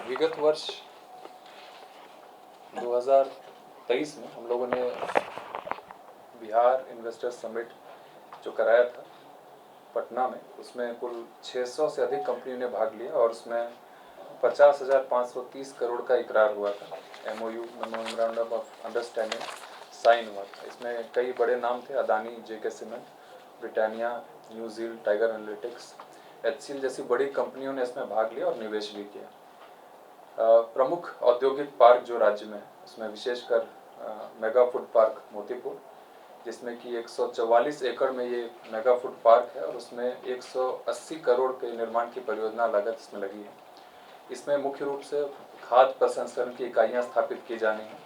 विगत वर्ष 2023 में हम लोगों ने बिहार इन्वेस्टर समिट जो कराया था पटना में, उसमें कुल 600 से अधिक कंपनियों ने भाग लिया और उसमें 50,530 करोड़ का इकरार हुआ था। MOU memorandum of understanding sign हुआ था। इसमें कई बड़े नाम थे, अदानी, JK सीमेंट, ब्रिटानिया, न्यूजील, टाइगर एनालिटिक्स, HCL जैसी बड़ी कंपनियों ने इसमें भाग लिया और निवेश भी किया। प्रमुख औद्योगिक पार्क जो राज्य में है उसमें विशेषकर मेगा फूड पार्क मोतीपुर, जिसमें कि 144 एकड़ में ये मेगा फूड पार्क है और उसमें 180 करोड़ के निर्माण की परियोजना लागत इसमें लगी है। इसमें मुख्य रूप से खाद्य प्रसंस्करण की इकाइयां स्थापित की जानी है।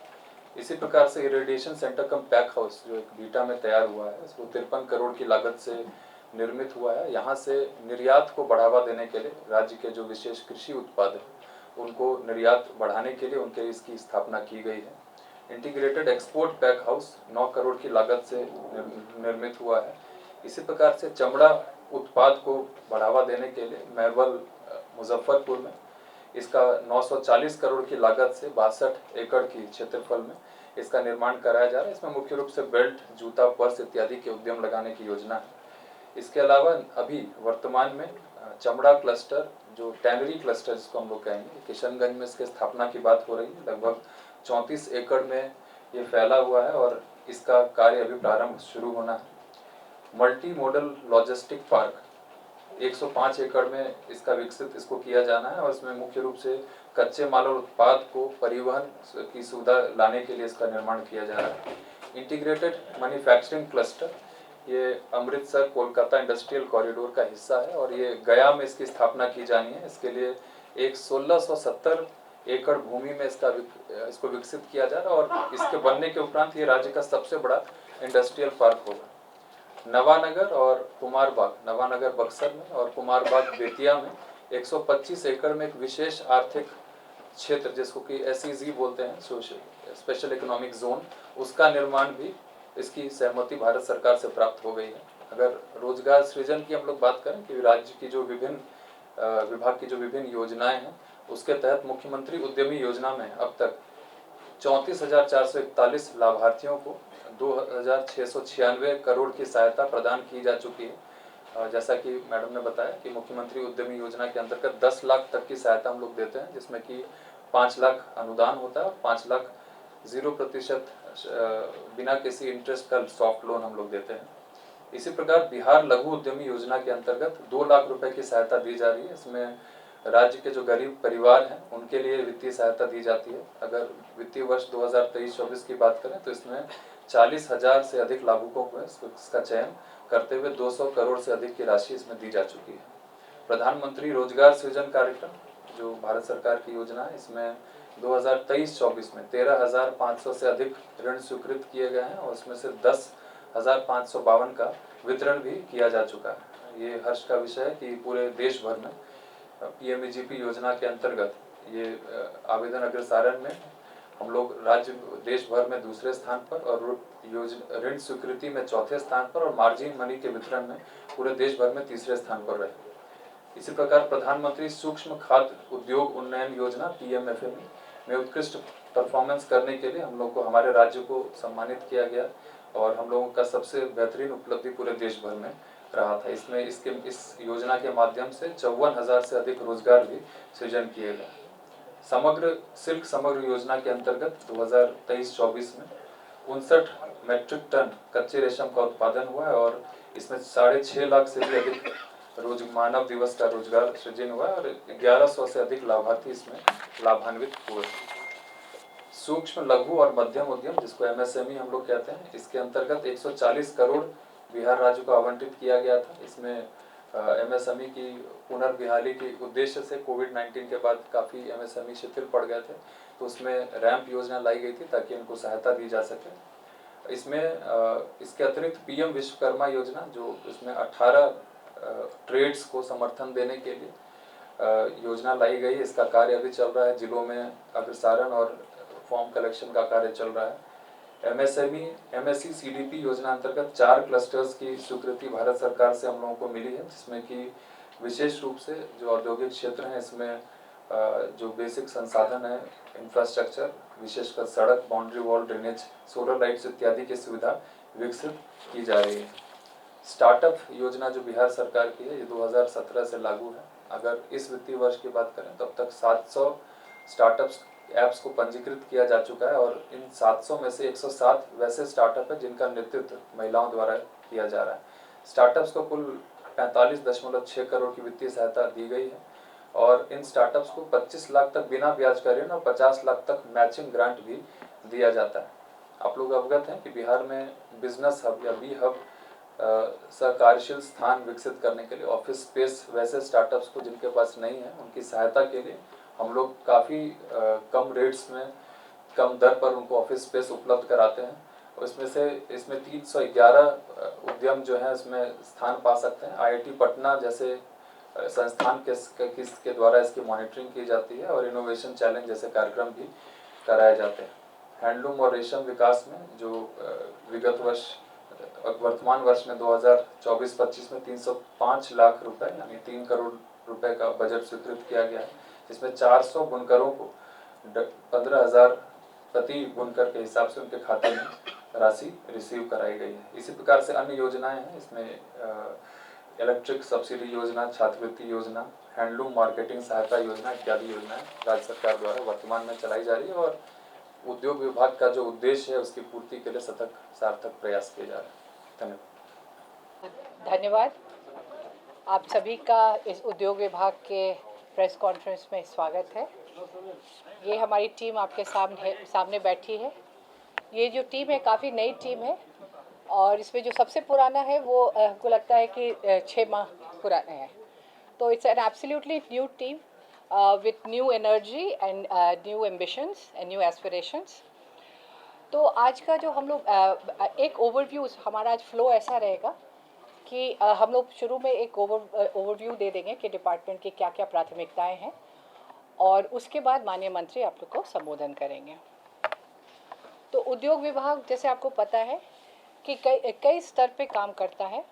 इसी प्रकार से इरिडिएशन सेंटर कम पैक हाउस जो एक बीटा में तैयार हुआ है, इसको 53 करोड़ की लागत से निर्मित हुआ है। यहाँ से निर्यात को बढ़ावा देने के लिए राज्य के जो विशेष कृषि उत्पाद है उनको निर्यात बढ़ाने के लिए उनके इसकी स्थापना की गई है। Integrated export pack house 9 crore की लागत से निर्मित हुआ है। इसी प्रकार से चमड़ा उत्पाद को बढ़ावा देने के लिए मैवल मुजफ्फरपुर में इसका 940 करोड़ की लागत से 62 एकड़ की क्षेत्रफल में इसका निर्माण कराया जा रहा है। इसमें मुख्य रूप से बेल्ट, जूता, पर्स इत्यादि के उद्यम लगाने की योजना है। इसके अलावा अभी वर्तमान में चमड़ा क्लस्टर, जो टैनरी क्लस्टर जिसको हम लोग कहेंगे, किशनगंज में इसके स्थापना की बात हो रही है। लगभग 34 एकड़ में ये फैला हुआ है और इसका कार्य अभी प्रारंभ शुरू होना है। मल्टी मॉडल लॉजिस्टिक पार्क 105 एकड़ में इसका विकसित इसको किया जाना है और इसमें मुख्य रूप से कच्चे माल और उत्पाद को परिवहन की सुविधा लाने के लिए इसका निर्माण किया जा रहा है। इंटीग्रेटेड मैन्युफैक्चरिंग क्लस्टर, ये अमृतसर कोलकाता इंडस्ट्रियल कॉरिडोर का हिस्सा है और ये गया में इसकी स्थापना की जानी है। इसके लिए एक 1670 एकड़ भूमि में इसको विकसित किया जा रहा है और इसके बनने के उपरांत ये राज्य का सबसे बड़ा इंडस्ट्रियल पार्क होगा। नवानगर और कुमारबाग, नवानगर बक्सर में और कुमारबाग बेतिया में 125 एकड़ में एक विशेष आर्थिक क्षेत्र जिसको कि SEZ बोलते हैं, स्पेशल इकोनॉमिक जोन, उसका निर्माण भी इसकी सहमति भारत सरकार से प्राप्त हो गई है। अगर रोजगार सृजन की हम लोग बात करें कि राज्य की जो विभिन्न विभाग की जो विभिन्न योजनाएं हैं उसके तहत मुख्यमंत्री उद्यमी योजना में अब तक 34,441 लाभार्थियों को 2,696 करोड़ की सहायता प्रदान की जा चुकी है। जैसा कि मैडम ने बताया कि मुख्यमंत्री उद्यमी योजना के अंतर्गत 10 लाख तक की सहायता हम लोग देते हैं, जिसमें कि 5 लाख अनुदान होता है और 5 लाख 0% बिना किसी इंटरेस्ट का सॉफ्ट लोन हम लोग देते हैं। इसी प्रकार बिहार लघु उद्यमी योजना के अंतर्गत 2 लाख रुपए की सहायता दी जा रही है। इसमें राज्य के जो गरीब परिवार हैं उनके लिए वित्तीय सहायता दी जाती है। अगर वित्तीय वर्ष 2023-24 की बात करें तो इसमें 40,000 से अधिक लाभुकों को इसका चयन करते हुए 200 करोड़ से अधिक की राशि इसमें दी जा चुकी है। प्रधानमंत्री रोजगार सृजन कार्यक्रम जो भारत सरकार की योजना है, इसमें 2023-24 में 13,500 से अधिक ऋण स्वीकृत किए गए हैं और उसमें से 10,552 का वितरण भी किया जा चुका है। ये हर्ष का विषय है कि पूरे देश भर में PMEGP योजना के अंतर्गत ये आवेदन अग्रसारण में हम लोग राज्य देश भर में दूसरे स्थान पर और ऋण स्वीकृति में चौथे स्थान पर और मार्जिन मनी के वितरण में पूरे देश भर में तीसरे स्थान पर रहे। इसी प्रकार प्रधानमंत्री सूक्ष्म खाद्य उद्योग उन्नयन योजना PMFME में उत्कृष्ट परफॉर्मेंस करने के लिए हम लोग को, हमारे राज्य को सम्मानित किया गया और हम लोगों का सबसे बेहतरीन उपलब्धि पूरे देश भर में रहा था। इसमें इस योजना के माध्यम से 54,000 से अधिक रोजगार भी सृजन किए गए। सिल्क समग्र योजना के अंतर्गत 2023-24 में 59 मेट्रिक टन कच्चे रेशम का उत्पादन हुआ है और इसमें 6.5 लाख से भी अधिक मानव दिवस का रोजगार सृजन हुआ है और 1100 से अधिक लाभार्थी इसमें लाभान्वित हुए। सूक्ष्म लघु और मध्यम उद्यम जिसको MSME हम लोग कहते हैं, इसके अंतर्गत 140 करोड़ बिहार राज्य को आवंटित किया गया था। इसमें MSME की पुनर्बहाली के उद्देश्य से कोविड-19 के बाद काफ़ी MSME शिथिल पड़ गए थे, तो उसमें रैंप योजना लाई गई थी ताकि उनको सहायता दी जा सके। इसमें इसके अतिरिक्त PM विश्वकर्मा योजना, जो इसमें 18 ट्रेड्स को समर्थन देने के लिए योजना लाई गई है। इसका कार्य अभी चल रहा है, जिलों में अग्रसारण और फॉर्म कलेक्शन का कार्य चल रहा है। MSME MSE CDP योजना अंतर्गत 4 क्लस्टर्स की स्वीकृति भारत सरकार से हम लोगों को मिली है, जिसमें कि विशेष रूप से जो औद्योगिक क्षेत्र हैं इसमें जो बेसिक संसाधन है, इंफ्रास्ट्रक्चर, विशेषकर सड़क, boundary wall, drainage, solar lights इत्यादि की सुविधा विकसित की जा रही है। स्टार्टअप योजना जो बिहार सरकार की है, ये 2017 से लागू है। अगर इस वित्तीय वर्ष की बात करें तो अब तक 700 स्टार्टअप्स ऐप्स को पंजीकृत किया जा चुका है और इन 700 में से 107 वैसे स्टार्टअप है जिनका नेतृत्व महिलाओं द्वारा किया जा रहा है। स्टार्टअप्स को कुल 45.6 करोड़ की वित्तीय सहायता दी गई है और इन स्टार्टअप्स को 25 लाख तक बिना ब्याज का ऋण और 50 लाख तक मैचिंग ग्रांट भी दिया जाता है। आप लोग अवगत हैं कि बिहार में बिजनेस हब या बी हब सहकार्यशील स्थान विकसित करने के लिए ऑफिस स्पेस वैसे स्टार्टअप्स को जिनके पास नहीं है उनकी सहायता के लिए हम लोग काफ़ी कम रेट्स में, कम दर पर उनको ऑफिस स्पेस उपलब्ध कराते हैं। और इसमें 311 उद्यम जो है इसमें स्थान पा सकते हैं। IIT पटना जैसे संस्थान के द्वारा इसकी मॉनिटरिंग की जाती है और इनोवेशन चैलेंज जैसे कार्यक्रम भी कराए जाते हैं। हैंडलूम और रेशम विकास में जो वर्तमान वर्ष में 2024-25 में 305 लाख रुपए यानी 3 करोड़ रुपए का बजट स्वीकृत किया गया है, जिसमें 400 बुनकरों को 15,000 प्रति बुनकर के हिसाब से उनके खाते में राशि रिसीव कराई गई है। इसी प्रकार से अन्य योजनाएं हैं, इसमें इलेक्ट्रिक सब्सिडी योजना, छात्रवृत्ति योजना, हैंडलूम मार्केटिंग सहायता योजना इत्यादि योजनाएं राज्य सरकार द्वारा वर्तमान में चलाई जा रही है और उद्योग विभाग का जो उद्देश्य है उसकी पूर्ति के लिए सतत सार्थक प्रयास किए जा रहे हैं। धन्यवाद। धन्यवाद। आप सभी का इस उद्योग विभाग के प्रेस कॉन्फ्रेंस में स्वागत है। ये हमारी टीम आपके सामने बैठी है। ये जो टीम है काफ़ी नई टीम है और इसमें जो सबसे पुराना है वो हमको लगता है कि 6 माह पुराना है। तो it's an absolutely new team with new energy and new ambitions and new aspirations. तो आज का जो हम लोग एक ओवरव्यू, हमारा आज फ्लो ऐसा रहेगा कि हम लोग शुरू में एक ओवरव्यू दे देंगे कि डिपार्टमेंट की क्या क्या प्राथमिकताएं हैं और उसके बाद माननीय मंत्री आप लोग को संबोधन करेंगे। तो उद्योग विभाग जैसे आपको पता है कि कई स्तर पे काम करता है।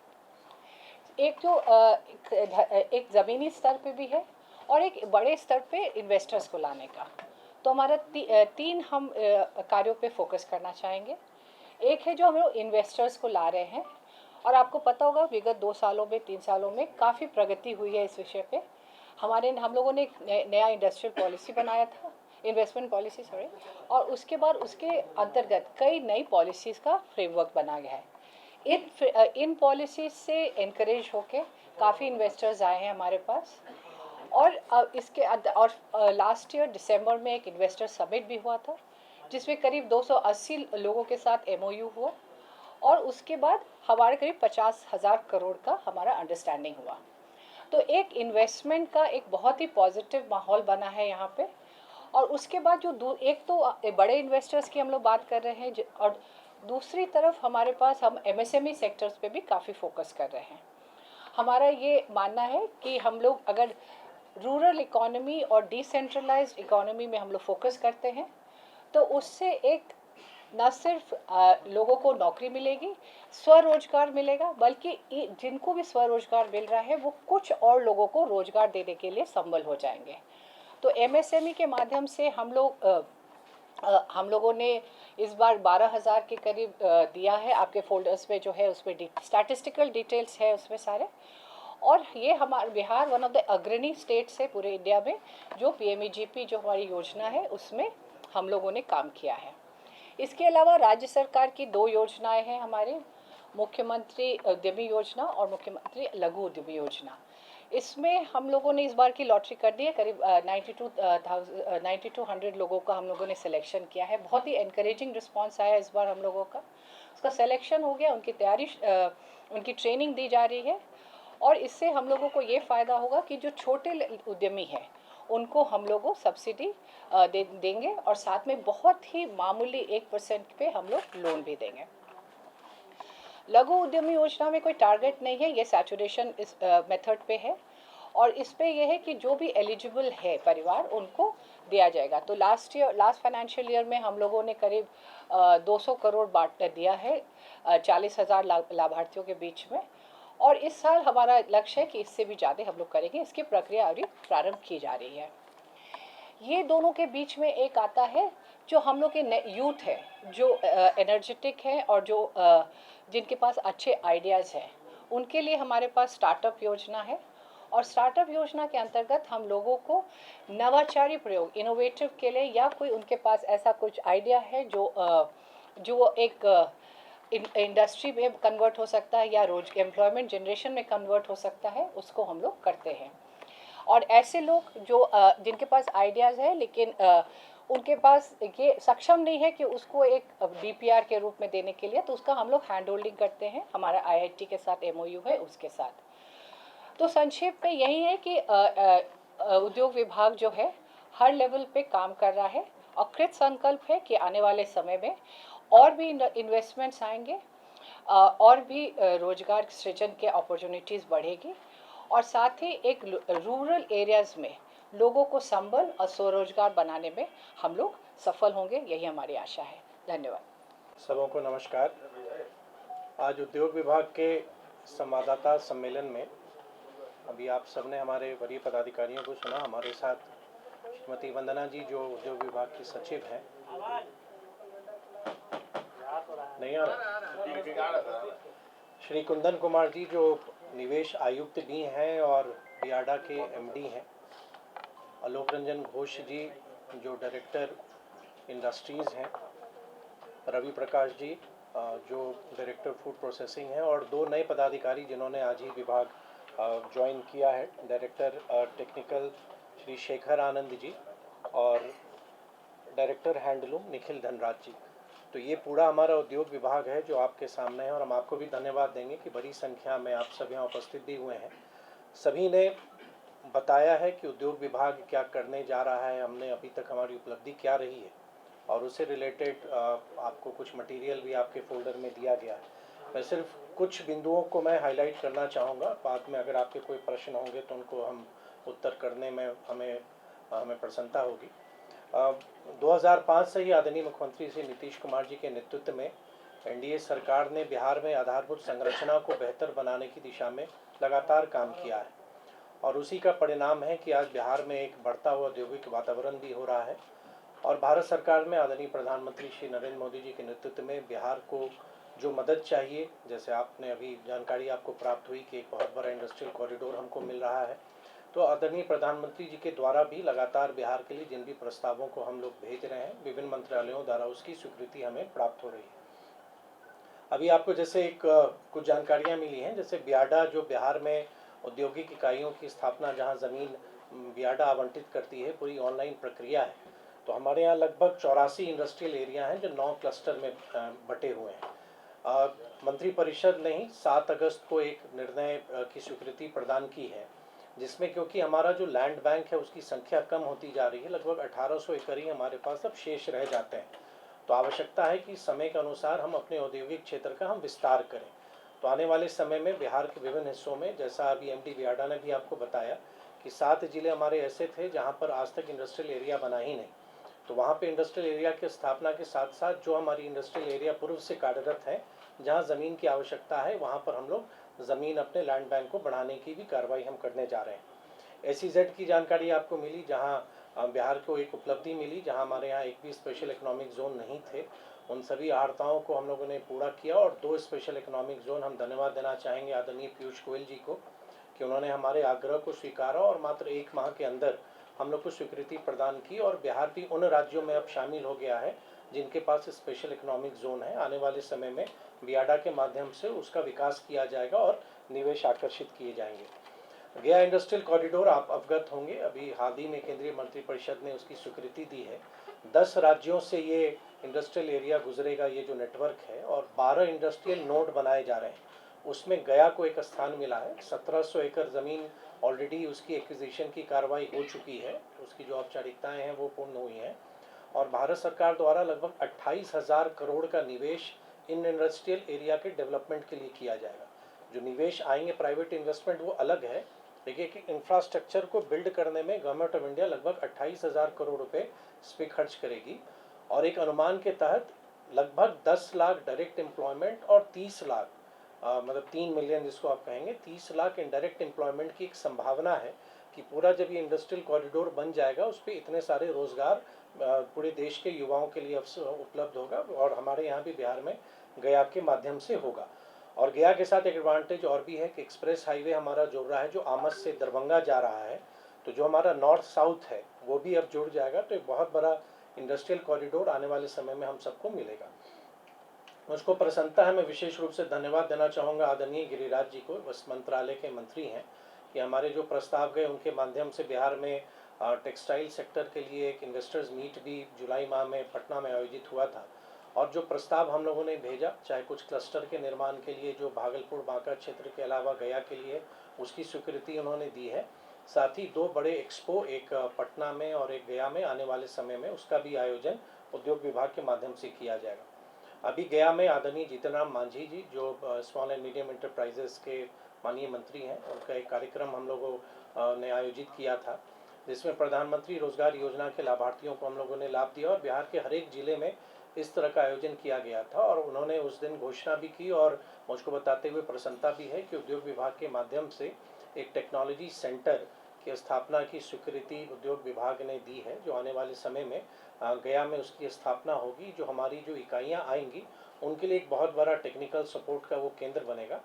एक ज़मीनी स्तर पे भी है और एक बड़े स्तर पे इन्वेस्टर्स को लाने का। तो हमारा तीन हम कार्यों पे फोकस करना चाहेंगे। एक है जो हम लोग इन्वेस्टर्स को ला रहे हैं और आपको पता होगा विगत 2 सालों में 3 सालों में काफ़ी प्रगति हुई है इस विषय पे। हम लोगों ने एक नया इंडस्ट्रियल पॉलिसी बनाया था, इन्वेस्टमेंट पॉलिसी सॉरी, और उसके बाद उसके अंतर्गत कई नई पॉलिसीज़ का फ्रेमवर्क बना गया है। इन पॉलिसीज से इनकरेज होके काफ़ी इन्वेस्टर्स आए हैं हमारे पास और लास्ट ईयर दिसंबर में एक इन्वेस्टर समिट भी हुआ था जिसमें करीब 280 लोगों के साथ MOU हुआ और उसके बाद हमारे करीब 50,000 करोड़ का हमारा अंडरस्टैंडिंग हुआ। तो एक इन्वेस्टमेंट का एक बहुत ही पॉजिटिव माहौल बना है यहाँ पे। और उसके बाद जो एक तो बड़े इन्वेस्टर्स की हम लोग बात कर रहे हैं और दूसरी तरफ हमारे पास हम MSME सेक्टर्स पे भी काफ़ी फोकस कर रहे हैं। हमारा ये मानना है कि हम लोग अगर रूरल इकोनॉमी और डिसेंट्रलाइज्ड इकोनॉमी में हम लोग फोकस करते हैं तो उससे एक न सिर्फ लोगों को नौकरी मिलेगी, स्वरोजगार मिलेगा, बल्कि जिनको भी स्वरोजगार मिल रहा है वो कुछ और लोगों को रोजगार देने के लिए संबल हो जाएंगे। तो MSME के माध्यम से हम लोगों ने इस बार 12,000 के करीब दिया है। आपके फोल्डर्स में जो है उसमें स्टैटिस्टिकल डिटेल्स है उसमें सारे। और ये हमारा बिहार वन ऑफ द अग्रणी स्टेट्स है पूरे इंडिया में जो PMEGP जो हमारी योजना है उसमें हम लोगों ने काम किया है। इसके अलावा राज्य सरकार की 2 योजनाएं हैं हमारे, मुख्यमंत्री उद्यमी योजना और मुख्यमंत्री लघु उद्यमी योजना। इसमें हम लोगों ने इस बार की लॉटरी कर दी है, करीब 9200 लोगों का हम लोगों ने सिलेक्शन किया है। बहुत ही एनकरेजिंग रिस्पांस आया इस बार हम लोगों का। उसका सिलेक्शन हो गया, उनकी तैयारी उनकी ट्रेनिंग दी जा रही है और इससे हम लोगों को ये फ़ायदा होगा कि जो छोटे उद्यमी हैं उनको हम लोगों सब्सिडी देंगे और साथ में बहुत ही मामूली 1% पे हम लोग लोन भी देंगे। लघु उद्यमी योजना में कोई टारगेट नहीं है, ये सैचुरेशन इस मेथड पे है और इस पे ये है कि जो भी एलिजिबल है परिवार उनको दिया जाएगा। तो लास्ट फाइनेंशियल ईयर में हम लोगों ने करीब 200 करोड़ बांट दिया है 40,000 लाभार्थियों के बीच में और इस साल हमारा लक्ष्य है कि इससे भी ज़्यादा हम लोग करेंगे। इसकी प्रक्रिया अभी प्रारंभ की जा रही है। ये दोनों के बीच में एक आता है जो हम लोग के यूथ है, जो एनर्जेटिक है और जो जिनके पास अच्छे आइडियाज़ हैं, उनके लिए हमारे पास स्टार्टअप योजना है। और स्टार्टअप योजना के अंतर्गत हम लोगों को नवाचारी प्रयोग, इनोवेटिव के लिए, या कोई उनके पास ऐसा कुछ आइडिया है जो एक इंडस्ट्री में कन्वर्ट हो सकता है या एम्प्लॉयमेंट जनरेशन में कन्वर्ट हो सकता है, उसको हम लोग करते हैं। और ऐसे लोग जो जिनके पास आइडियाज़ है लेकिन उनके पास ये सक्षम नहीं है कि उसको एक डीपीआर के रूप में देने के लिए, तो उसका हम लोग हैंड होल्डिंग करते हैं, हमारा आईआईटी के साथ एमओयू है उसके साथ। तो संक्षेप में यही है कि उद्योग विभाग जो है हर लेवल पे काम कर रहा है और कृत संकल्प है कि आने वाले समय में और भी इन्वेस्टमेंट्स आएंगे, और भी रोजगार सृजन के अपॉर्चुनिटीज़ बढ़ेगी, और साथ ही एक रूरल एरियाज़ में लोगों को संबल और स्वरोजगार बनाने में हम लोग सफल होंगे, यही हमारी आशा है। धन्यवाद। सबों को नमस्कार। आज उद्योग विभाग के संवाददाता सम्मेलन में अभी आप सबने हमारे वरीय पदाधिकारियों को सुना। हमारे साथ श्रीमती वंदना जी जो उद्योग विभाग की सचिव हैं, नहीं आ रहा, श्री कुंदन कुमार जी जो निवेश आयुक्त भी हैं और बियाडा के एमडी हैं, आलोक रंजन घोष जी जो डायरेक्टर इंडस्ट्रीज़ हैं, रवि प्रकाश जी जो डायरेक्टर फूड प्रोसेसिंग हैं, और दो नए पदाधिकारी जिन्होंने आज ही विभाग ज्वाइन किया है, डायरेक्टर टेक्निकल श्री शेखर आनंद जी और डायरेक्टर हैंडलूम निखिल धनराज जी। तो ये पूरा हमारा उद्योग विभाग है जो आपके सामने है, और हम आपको भी धन्यवाद देंगे कि बड़ी संख्या में आप सब यहाँ उपस्थित भी हुए हैं। सभी ने बताया है कि उद्योग विभाग क्या करने जा रहा है, हमने अभी तक हमारी उपलब्धि क्या रही है, और उससे रिलेटेड आपको कुछ मटेरियल भी आपके फोल्डर में दिया गया है। मैं सिर्फ कुछ बिंदुओं को मैं हाईलाइट करना चाहूँगा, बाद में अगर आपके कोई प्रश्न होंगे तो उनको हम उत्तर करने में हमें प्रसन्नता होगी। 2005 से ही आदरणीय मुख्यमंत्री श्री नीतीश कुमार जी के नेतृत्व में एनडीए सरकार ने बिहार में आधारभूत संरचना को बेहतर बनाने की दिशा में लगातार काम किया है, और उसी का परिणाम है कि आज बिहार में एक बढ़ता हुआ औद्योगिक वातावरण भी हो रहा है। और भारत सरकार में आदरणीय प्रधानमंत्री श्री नरेंद्र मोदी जी के नेतृत्व में बिहार को जो मदद चाहिए, जैसे आपने अभी जानकारी आपको प्राप्त हुई कि एक बहुत बड़ा इंडस्ट्रियल कॉरिडोर हमको मिल रहा है, तो आदरणीय प्रधानमंत्री जी के द्वारा भी लगातार बिहार के लिए जिन भी प्रस्तावों को हम लोग भेज रहे हैं, विभिन्न मंत्रालयों द्वारा उसकी स्वीकृति हमें प्राप्त हो रही है। अभी आपको जैसे कुछ जानकारियाँ मिली हैं, जैसे बियाडा जो बिहार में औद्योगिक इकाइयों की स्थापना, जहाँ ज़मीन बियाडा आवंटित करती है, पूरी ऑनलाइन प्रक्रिया है। तो हमारे यहाँ लगभग 84 इंडस्ट्रियल एरिया हैं जो 9 क्लस्टर में बटे हुए हैं। मंत्रिपरिषद ने ही 7 अगस्त को एक निर्णय की स्वीकृति प्रदान की है, जिसमें क्योंकि हमारा जो लैंड बैंक है उसकी संख्या कम होती जा रही है, लगभग 1800 एकड़ ही हमारे पास अब शेष रह जाते हैं। तो आवश्यकता है कि समय के अनुसार हम अपने औद्योगिक क्षेत्र का हम विस्तार करें। तो आने वाले समय में बिहार के विभिन्न हिस्सों में, जैसा अभी एमडी बियाडा ने भी आपको बताया कि 7 जिले हमारे ऐसे थे जहाँ पर आज तक इंडस्ट्रियल एरिया बना ही नहीं, तो वहाँ पे इंडस्ट्रियल एरिया की स्थापना के साथ साथ जो हमारी इंडस्ट्रियल एरिया पूर्व से कार्यरत है, जहाँ ज़मीन की आवश्यकता है, वहाँ पर हम लोग ज़मीन अपने लैंड बैंक को बढ़ाने की भी कार्रवाई हम करने जा रहे हैं। SEZ की जानकारी आपको मिली, जहाँ बिहार को एक उपलब्धि मिली, जहाँ हमारे यहाँ एक भी स्पेशल इकोनॉमिक जोन नहीं थे, उन सभी आर्ताओं को हम लोगों ने पूरा किया, और 2 स्पेशल इकोनॉमिक जोन हम धन्यवाद देना चाहेंगे आदरणीय पीयूष गोयल जी को कि उन्होंने हमारे आग्रह को स्वीकारा और मात्र 1 माह के अंदर हम लोग को स्वीकृति प्रदान की, और बिहार भी उन राज्यों में अब शामिल हो गया है जिनके पास स्पेशल इकोनॉमिक जोन है। आने वाले समय में बियाडा के माध्यम से उसका विकास किया जाएगा और निवेश आकर्षित किए जाएंगे। गया इंडस्ट्रियल कॉरिडोर आप अवगत होंगे, अभी हाल ही में केंद्रीय मंत्रिपरिषद ने उसकी स्वीकृति दी है। 10 राज्यों से ये इंडस्ट्रियल एरिया गुजरेगा, ये जो नेटवर्क है, और 12 इंडस्ट्रियल नोड बनाए जा रहे हैं। उसमें गया को एक स्थान मिला है। 1700 एकड़ ज़मीन ऑलरेडी उसकी एक्विजिशन की कार्रवाई हो चुकी है, उसकी जो औपचारिकताएँ हैं वो पूर्ण हुई हैं, और भारत सरकार द्वारा लगभग 28,000 करोड़ का निवेश इन इंडस्ट्रियल एरिया के डेवलपमेंट के लिए किया जाएगा। जो निवेश आएंगे प्राइवेट इन्वेस्टमेंट वो अलग है, देखिए कि इंफ्रास्ट्रक्चर को बिल्ड करने में गवर्नमेंट ऑफ इंडिया लगभग 28,000 करोड़ रुपए इस पर खर्च करेगी, और एक अनुमान के तहत लगभग 10 लाख डायरेक्ट एम्प्लॉयमेंट और 30 लाख मतलब 3 मिलियन जिसको आप कहेंगे, 30 लाख इनडायरेक्ट एम्प्लॉयमेंट की एक संभावना है कि पूरा जब ये इंडस्ट्रियल कॉरिडोर बन जाएगा उस पर इतने सारे रोज़गार पूरे देश के युवाओं के लिए अवसर उपलब्ध होगा, और हमारे यहाँ भी बिहार में गया के माध्यम से होगा। और गया के साथ एक एडवांटेज और भी है कि एक्सप्रेस हाईवे हमारा जुड़ रहा है जो आमस से दरभंगा जा रहा है, तो जो हमारा नॉर्थ साउथ है वो भी अब जुड़ जाएगा, तो एक बहुत बड़ा इंडस्ट्रियल कॉरिडोर आने वाले समय में हम सबको मिलेगा। मुझको प्रसन्नता है, मैं विशेष रूप से धन्यवाद देना चाहूँगा आदरणीय गिरिराज जी को, वस्त्र मंत्रालय के मंत्री हैं, कि हमारे जो प्रस्ताव गए उनके माध्यम से बिहार में टेक्सटाइल सेक्टर के लिए एक इन्वेस्टर्स मीट भी जुलाई माह में पटना में आयोजित हुआ था, और जो प्रस्ताव हम लोगों ने भेजा, चाहे कुछ क्लस्टर के निर्माण के लिए जो भागलपुर बांका क्षेत्र के अलावा गया के लिए, उसकी स्वीकृति उन्होंने दी है। साथ ही 2 बड़े एक्सपो, एक पटना में और एक गया में आने वाले समय में, उसका भी आयोजन उद्योग विभाग के माध्यम से किया जाएगा। अभी गया में आदरणीय जीतन राम मांझी जी जो स्मॉल एंड मीडियम एंटरप्राइजेस के माननीय मंत्री हैं, उनका एक कार्यक्रम हम लोगों ने आयोजित किया था, जिसमें प्रधानमंत्री रोजगार योजना के लाभार्थियों को हम लोगों ने लाभ दिया, और बिहार के हर एक जिले में इस तरह का आयोजन किया गया था। और उन्होंने उस दिन घोषणा भी की, और मुझको बताते हुए प्रसन्नता भी है कि उद्योग विभाग के माध्यम से एक टेक्नोलॉजी सेंटर की स्थापना की स्वीकृति उद्योग विभाग ने दी है, जो आने वाले समय में गया में उसकी स्थापना होगी। जो हमारी जो इकाइयाँ आएंगी उनके लिए एक बहुत बड़ा टेक्निकल सपोर्ट का वो केंद्र बनेगा।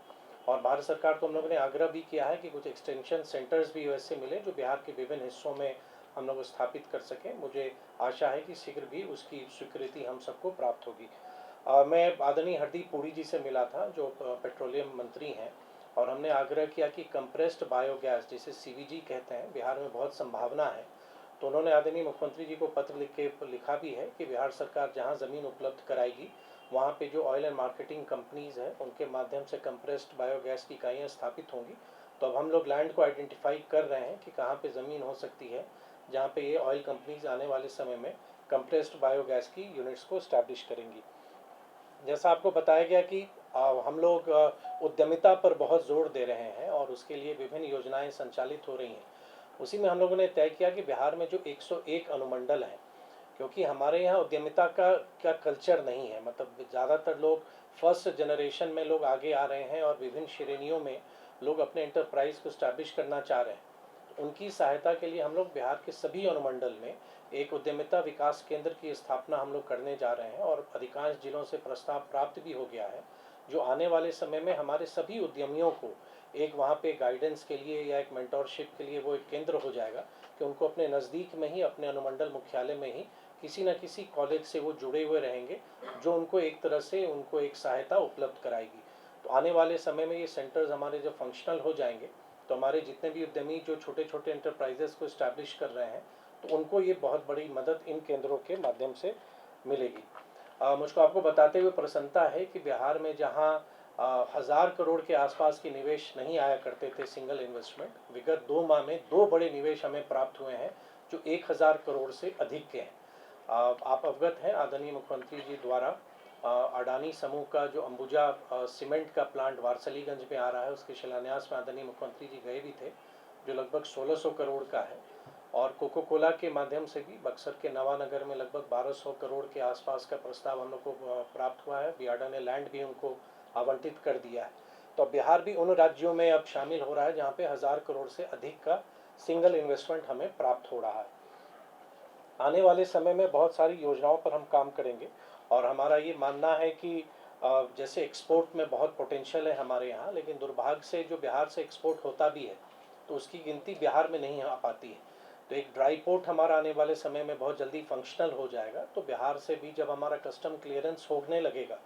और भारत सरकार को हम लोगों ने आग्रह भी किया है कि कुछ एक्सटेंशन सेंटर्स भी वैसे मिले जो बिहार के विभिन्न हिस्सों में हम लोग स्थापित कर सकें। मुझे आशा है कि शीघ्र भी उसकी स्वीकृति हम सबको प्राप्त होगी। मैं आदरणीय हरदीप पुरी जी से मिला था जो पेट्रोलियम मंत्री हैं, और हमने आग्रह किया कि कंप्रेस्ड बायोगैस जिसे CBG कहते हैं, बिहार में बहुत संभावना है। तो उन्होंने आदरणीय मुख्यमंत्री जी को पत्र लिखा भी है कि बिहार सरकार जहां ज़मीन उपलब्ध कराएगी वहां पे जो ऑयल एंड मार्केटिंग कंपनीज हैं उनके माध्यम से कंप्रेस्ड बायोगैस की इकाइयाँ स्थापित होंगी। तो अब हम लोग लैंड को आइडेंटिफाई कर रहे हैं कि कहाँ पे ज़मीन हो सकती है जहाँ पे ये ऑयल कंपनीज आने वाले समय में कंप्रेस्ड बायोगैस की यूनिट्स को इस्टेब्लिश करेंगी। जैसा आपको बताया गया कि हम लोग उद्यमिता पर बहुत जोर दे रहे हैं और उसके लिए विभिन्न योजनाएं संचालित हो रही हैं। उसी में हम लोगों ने तय किया कि बिहार में जो 101 अनुमंडल हैं, क्योंकि हमारे यहाँ उद्यमिता का कल्चर नहीं है, मतलब ज़्यादातर लोग फर्स्ट जनरेशन में लोग आगे आ रहे हैं और विभिन्न श्रेणियों में लोग अपने एंटरप्राइज को स्टैब्लिश करना चाह रहे हैं। उनकी सहायता के लिए हम लोग बिहार के सभी अनुमंडल में एक उद्यमिता विकास केंद्र की स्थापना हम लोग करने जा रहे हैं, और अधिकांश जिलों से प्रस्ताव प्राप्त भी हो गया है, जो आने वाले समय में हमारे सभी उद्यमियों को एक वहाँ पे गाइडेंस के लिए या एक मेंटोरशिप के लिए वो एक केंद्र हो जाएगा कि उनको अपने नज़दीक में ही, अपने अनुमंडल मुख्यालय में ही किसी न किसी कॉलेज से वो जुड़े हुए रहेंगे, जो उनको एक तरह से उनको एक सहायता उपलब्ध कराएगी। तो आने वाले समय में ये सेंटर्स हमारे जब फंक्शनल हो जाएंगे तो हमारे जितने भी उद्यमी जो छोटे छोटे एंटरप्राइजेस को इस्टेब्लिश कर रहे हैं, तो उनको ये बहुत बड़ी मदद इन केंद्रों के माध्यम से मिलेगी। मुझको आपको बताते हुए प्रसन्नता है कि बिहार में जहाँ 1000 करोड़ के आसपास के निवेश नहीं आया करते थे सिंगल इन्वेस्टमेंट, विगत 2 माह में 2 बड़े निवेश हमें प्राप्त हुए हैं जो 1000 करोड़ से अधिक के हैं। आप अवगत हैं आदरणीय मुख्यमंत्री जी द्वारा अडानी समूह का जो अंबुजा सीमेंट का प्लांट वारसलीगंज में आ रहा है, उसके शिलान्यास में आदरणीय मुख्यमंत्री जी गए भी थे, जो लगभग 1600 करोड़ का है। और कोको कोला के माध्यम से भी बक्सर के नवानगर में लगभग 1200 करोड़ के आसपास का प्रस्ताव हम लोग को प्राप्त हुआ है। बियाडा ने लैंड भी उनको आवंटित कर दिया है। तो बिहार भी उन राज्यों में अब शामिल हो रहा है जहाँ पे 1000 करोड़ से अधिक का सिंगल इन्वेस्टमेंट हमें प्राप्त हो रहा है। आने वाले समय में बहुत सारी योजनाओं पर हम काम करेंगे, और हमारा ये मानना है कि जैसे एक्सपोर्ट में बहुत पोटेंशियल है हमारे यहाँ, लेकिन दुर्भाग्य से जो बिहार से एक्सपोर्ट होता भी है तो उसकी गिनती बिहार में नहीं आ पाती है। तो एक ड्राई पोर्ट हमारा आने वाले समय में बहुत जल्दी फंक्शनल हो जाएगा, तो बिहार से भी जब हमारा कस्टम क्लियरेंस होने लगेगा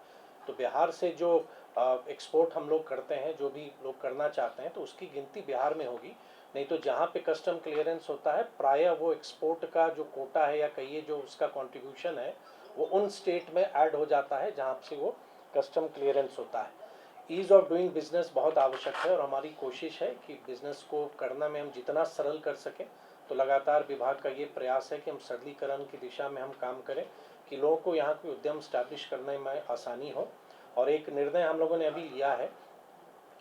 तो बिहार से जो एक्सपोर्ट हम लोग करते हैं, जो भी लोग करना चाहते हैं, तो उसकी गिनती बिहार में होगी। नहीं तो जहाँ पे कस्टम क्लियरेंस होता है प्रायः वो एक्सपोर्ट का जो कोटा है या कहिए जो उसका कंट्रीब्यूशन है वो उन स्टेट में ऐड हो जाता है जहाँ से वो कस्टम क्लियरेंस होता है। ईज़ ऑफ डूइंग बिजनेस बहुत आवश्यक है, और हमारी कोशिश है कि बिज़नेस को करना में हम जितना सरल कर सकें। तो लगातार विभाग का ये प्रयास है कि हम सरलीकरण की दिशा में हम काम करें कि लोगों को यहाँ कोई उद्यम स्टैब्लिश करने में आसानी हो। और एक निर्णय हम लोगों ने अभी लिया है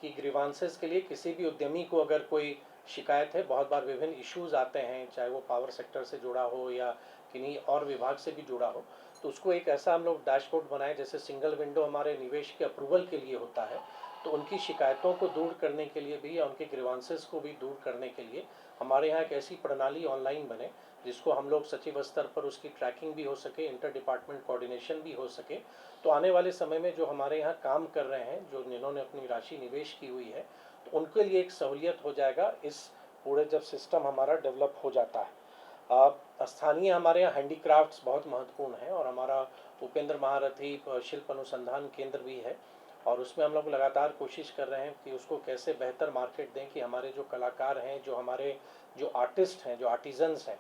कि ग्रीवांसेस के लिए किसी भी उद्यमी को अगर कोई शिकायत है, बहुत बार विभिन्न इश्यूज आते हैं, चाहे वो पावर सेक्टर से जुड़ा हो या किन्हीं और विभाग से भी जुड़ा हो, तो उसको एक ऐसा हम लोग डैशबोर्ड बनाए, जैसे सिंगल विंडो हमारे निवेश के अप्रूवल के लिए होता है, तो उनकी शिकायतों को दूर करने के लिए भी या उनके ग्रीवांसेस को भी दूर करने के लिए हमारे यहाँ एक ऐसी प्रणाली ऑनलाइन बने जिसको हम लोग सचिव स्तर पर उसकी ट्रैकिंग भी हो सके, इंटर डिपार्टमेंट कोऑर्डिनेशन भी हो सके। तो आने वाले समय में जो हमारे यहाँ काम कर रहे हैं, जो जिन्होंने अपनी राशि निवेश की हुई है, तो उनके लिए एक सहूलियत हो जाएगा इस पूरे जब सिस्टम हमारा डेवलप हो जाता है। स्थानीय हमारे यहाँ हैंडीक्राफ्ट्स बहुत महत्वपूर्ण है और हमारा उपेंद्र महारथी शिल्प अनुसंधान केंद्र भी है और उसमें हम लोग लगातार कोशिश कर रहे हैं कि उसको कैसे बेहतर मार्केट दें, कि हमारे जो कलाकार हैं, जो हमारे जो आर्टिस्ट हैं, जो आर्टिजन्स हैं,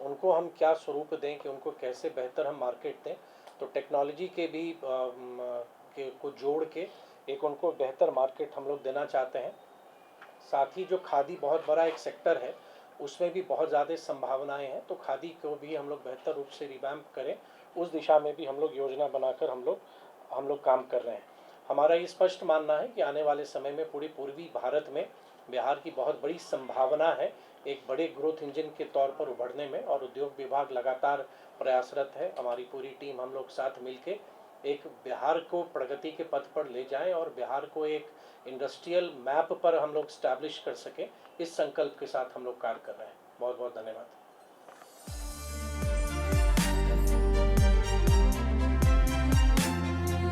उनको हम क्या स्वरूप दें, कि उनको कैसे बेहतर हम मार्केट दें। तो टेक्नोलॉजी के भी को जोड़ के एक उनको बेहतर मार्केट हम लोग देना चाहते हैं। साथ ही जो खादी बहुत बड़ा एक सेक्टर है, उसमें भी बहुत ज़्यादा संभावनाएं हैं, तो खादी को भी हम लोग बेहतर रूप से रिवैम्प करें, उस दिशा में भी हम लोग योजना बनाकर हम लोग काम कर रहे हैं। हमारा ये स्पष्ट मानना है कि आने वाले समय में पूरे पूर्वी भारत में बिहार की बहुत बड़ी संभावना है एक बड़े ग्रोथ इंजन के तौर पर उभरने में, और उद्योग विभाग लगातार प्रयासरत है। हमारी पूरी टीम हम लोग साथ मिलके एक बिहार को प्रगति के पथ पर ले जाएं और बिहार को एक इंडस्ट्रियल मैप पर हम लोग स्टैब्लिश कर सकें, इस संकल्प के साथ हम लोग कार्य कर रहे हैं। बहुत बहुत धन्यवाद।